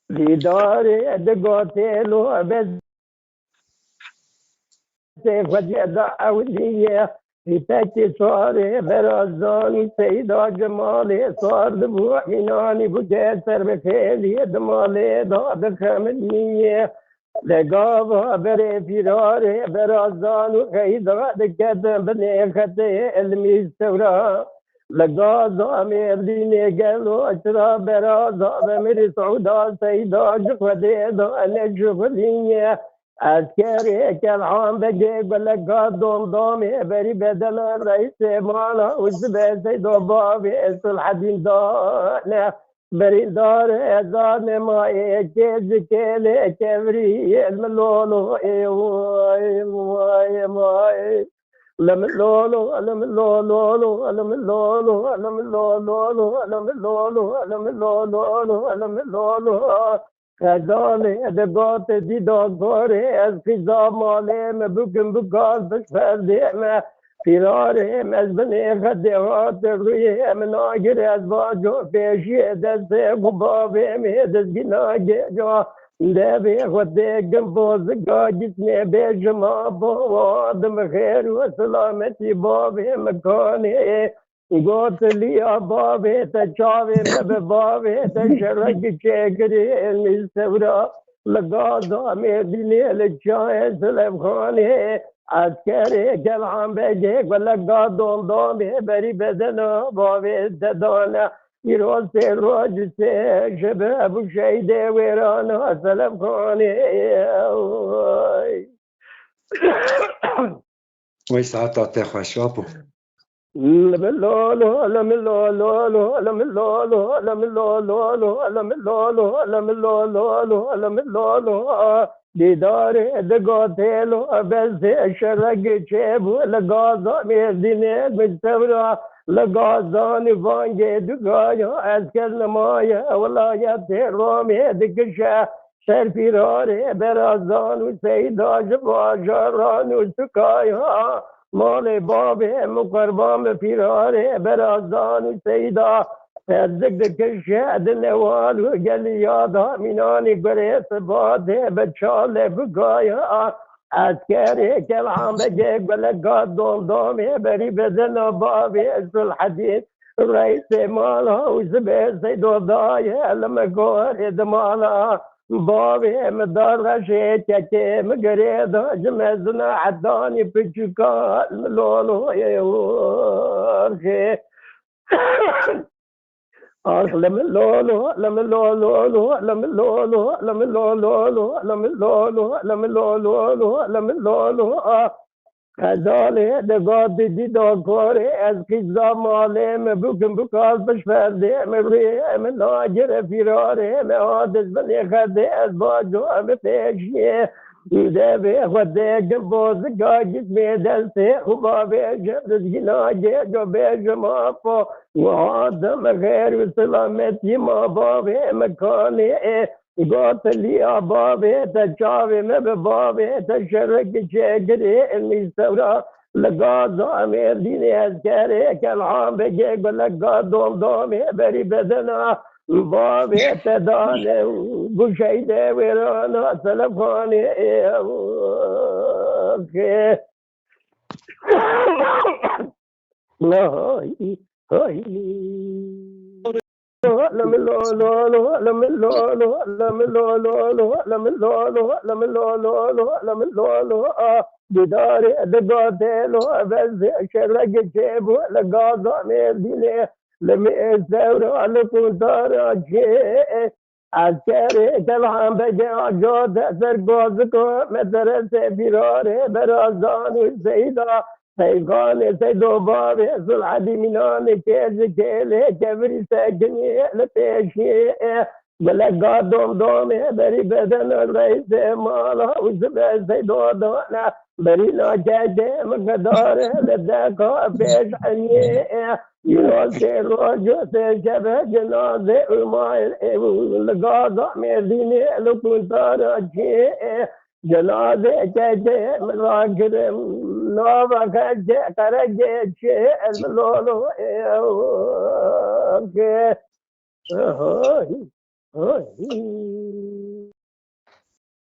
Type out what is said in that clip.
لدار دقوتيلو بس فجأة أولية في تاكي صاري برازاني سيدا جمالي صار دبوع حناني بكسر بخيلي دمالي داد خمدنية لقابها بري فراري برازان وخيدا دكتن بني خطي المستورا لقاضا ميرديني قالوا أشرا برازا بمري سعودا سيدا جخدي دا نجخدية عسكري كالعام بجي بلقا دوم دومي بري بدل رئيس مالا وزبي سيدو بابي الحديد دانا بري دار ازان ما كيز كيلي كبري الملولو ايواي ماي ماي لملولو لملولو لملولو لملولو لملولو لملولو لملولو خزانه دقات دی داغاره از خزا ماله بکن بکاز بشفردیم فراریم از بنی خدیات روی مناگر از باجو پیشی دست قبابیم دست گناگه جا دبی خودی گنبوزگا جسمی بیشما بوادم خیر و سلامتی بابی مکانی گوت لیا بابی تا چاوی مب بابی تا شرک چکری مستورا لگازا میدینی لچای سلف خانی عسکری کلام بگی و لگا دوم دومی بری بدنا بابی تدانا يروز روج شبه ابو شيده ويرانا سلف خاني Oui, ça a été خوشا بو. لملولو لملولو لملولو لملولو لملولو لملولو لملولو دیدار دقاتلو بس شرق شبو لغازا ميدينه مستورا لغازان وانجي دقايا اسكر نمايا ولايات رومي دكشا سر فراري برازان وسيدا جباجران وسكايا مال بابه مقربان فراري برازان وسيدا دق الشهد النوال وقال يا ضامناني قريت باده بتشال بقايا عسكري كالعام بجيك بلقى دوم دومي بري بدنا بابي الحديد الرئيس مالها وزبير سيدو ضايع لما قارد مالها بابي مدار غشيت كي مقريد جمزنا عداني بجكال ملولو يا لملولو لملولو لملولو لملولو لملولو لملولو لملولو خزاله دقات دي داكوري از قزا ماله مبوكم بكاز بشفرده مبري من ناجر فراره مهادز بني خده از باجو بپیشیه ده به خده گبوز گاجت میدلسه خوبا بیشم دزگناجه جو بیشم آفا وآدم خیر و سلامتی ما بابه مکانه قوت لي بابي تشاوي مب بابي تشرك شكري المستورا لقاضا ميرديني عسكري كالعام بجيك بلقا دوم دومي بري بدنا بابي تداني بشيدة ويرانا سلفاني هاي هاي بداري دقاتلو بس شرق شيبو لقاضا ميرديني لم يستورو لكم تارجي عسكري كالعام بجي جود سرقوزكو مدرسة فراري برازان والسيدة سيقان سيدو بابي سلحدي مناني كيز كيلي كبري ساكني لبيشي بلقا دوم دومي بري بدن الرئيس مالا وزبا سيدو دونا بري ناجاجي مقدار لداكا بيش عني يوسي روجو سيشبه جنازي ومايل لقاضا ميرديني لكم تارجي جنازة جاجة مراكر نوبة كرجة الملولو اوكي. هاي هاي